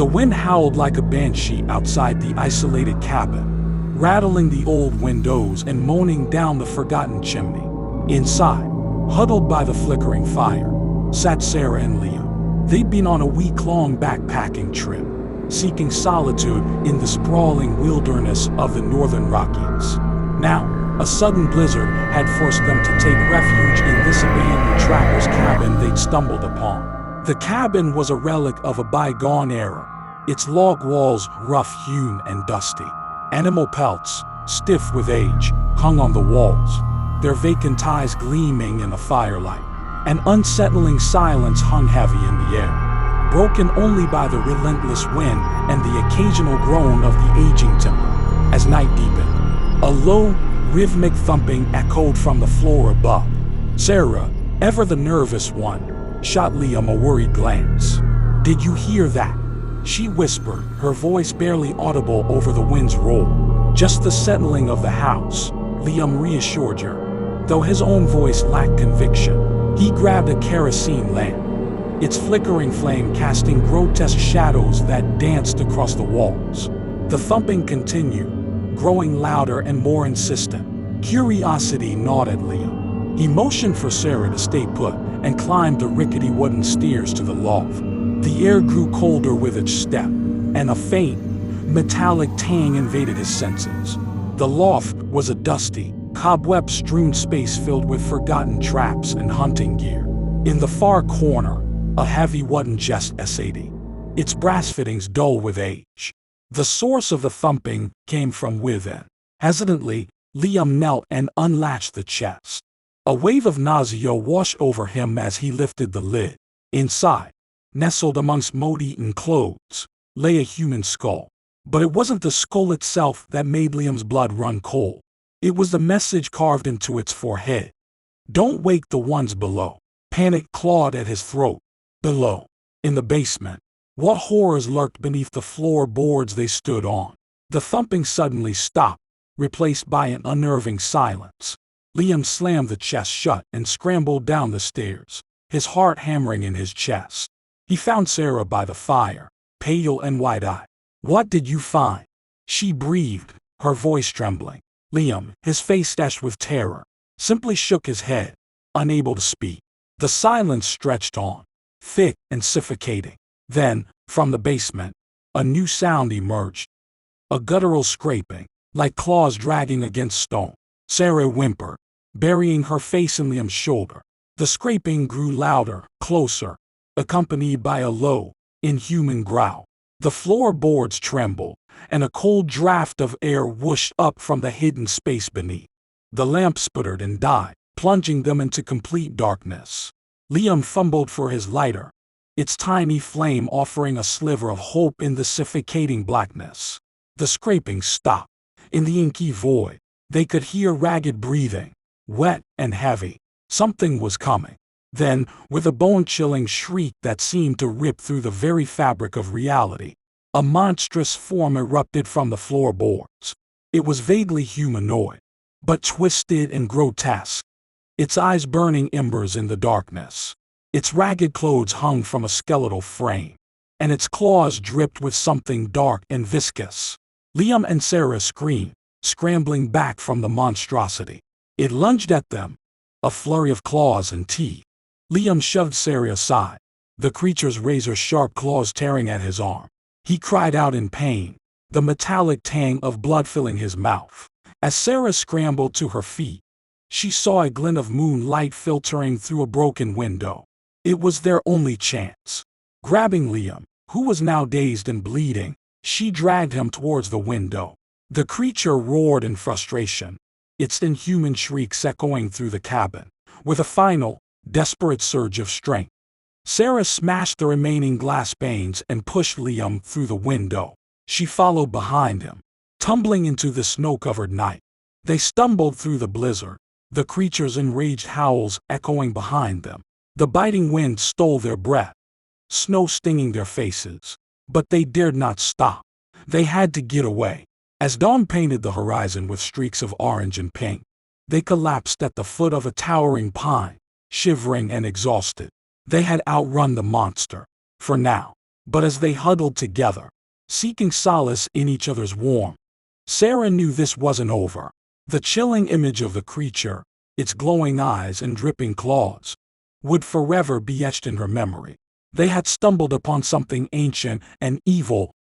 The wind howled like a banshee outside the isolated cabin, rattling the old windows and moaning down the forgotten chimney. Inside, huddled by the flickering fire, sat Sarah and Liam. They'd been on a week-long backpacking trip, seeking solitude in the sprawling wilderness of the northern Rockies. Now, a sudden blizzard had forced them to take refuge in this abandoned trapper's cabin they'd stumbled upon. The cabin was a relic of a bygone era, its log walls rough-hewn and dusty. Animal pelts, stiff with age, hung on the walls, their vacant eyes gleaming in the firelight. An unsettling silence hung heavy in the air, broken only by the relentless wind and the occasional groan of the aging timber. As night deepened, a low, rhythmic thumping echoed from the floor above. Sarah, ever the nervous one, shot Liam a worried glance. "Did you hear that?" she whispered, her voice barely audible over the wind's roll. "Just the settling of the house," Liam reassured her, though his own voice lacked conviction. He grabbed a kerosene lamp, its flickering flame casting grotesque shadows that danced across the walls. The thumping continued, growing louder and more insistent. Curiosity gnawed at Liam. He motioned for Sarah to stay put and climbed the rickety wooden stairs to the loft. The air grew colder with each step, and a faint, metallic tang invaded his senses. The loft was a dusty, cobweb-strewn space filled with forgotten traps and hunting gear. In the far corner, a heavy wooden chest sat, its brass fittings dull with age. The source of the thumping came from within. Hesitantly, Liam knelt and unlatched the chest. A wave of nausea washed over him as he lifted the lid. Inside, nestled amongst mold-eaten clothes, lay a human skull. But it wasn't the skull itself that made Liam's blood run cold. It was the message carved into its forehead. "Don't wake the ones below." Panic clawed at his throat. Below, in the basement, what horrors lurked beneath the floorboards they stood on? The thumping suddenly stopped, replaced by an unnerving silence. Liam slammed the chest shut and scrambled down the stairs, his heart hammering in his chest. He found Sarah by the fire, pale and wide-eyed. "What did you find?" she breathed, her voice trembling. Liam, his face dashed with terror, simply shook his head, unable to speak. The silence stretched on, thick and suffocating. Then, from the basement, a new sound emerged. A guttural scraping, like claws dragging against stone. Sarah whimpered, burying her face in Liam's shoulder. The scraping grew louder, closer, accompanied by a low, inhuman growl. The floorboards trembled, and a cold draft of air whooshed up from the hidden space beneath. The lamp sputtered and died, plunging them into complete darkness. Liam fumbled for his lighter, its tiny flame offering a sliver of hope in the suffocating blackness. The scraping stopped. In the inky void, they could hear ragged breathing, wet and heavy. Something was coming. Then, with a bone-chilling shriek that seemed to rip through the very fabric of reality, a monstrous form erupted from the floorboards. It was vaguely humanoid, but twisted and grotesque, its eyes burning embers in the darkness. Its ragged clothes hung from a skeletal frame, and its claws dripped with something dark and viscous. Liam and Sarah screamed, scrambling back from the monstrosity. It lunged at them, a flurry of claws and teeth. Liam shoved Sarah aside, the creature's razor-sharp claws tearing at his arm. He cried out in pain, the metallic tang of blood filling his mouth. As Sarah scrambled to her feet, she saw a glint of moonlight filtering through a broken window. It was their only chance. Grabbing Liam, who was now dazed and bleeding, she dragged him towards the window. The creature roared in frustration, its inhuman shrieks echoing through the cabin. With a final, desperate surge of strength, Sarah smashed the remaining glass panes and pushed Liam through the window. She followed behind him, tumbling into the snow-covered night. They stumbled through the blizzard, the creature's enraged howls echoing behind them. The biting wind stole their breath, snow stinging their faces. But they dared not stop. They had to get away. As dawn painted the horizon with streaks of orange and pink, they collapsed at the foot of a towering pine, shivering and exhausted. They had outrun the monster, for now. But as they huddled together, seeking solace in each other's warmth, Sarah knew this wasn't over. The chilling image of the creature, its glowing eyes and dripping claws, would forever be etched in her memory. They had stumbled upon something ancient and evil,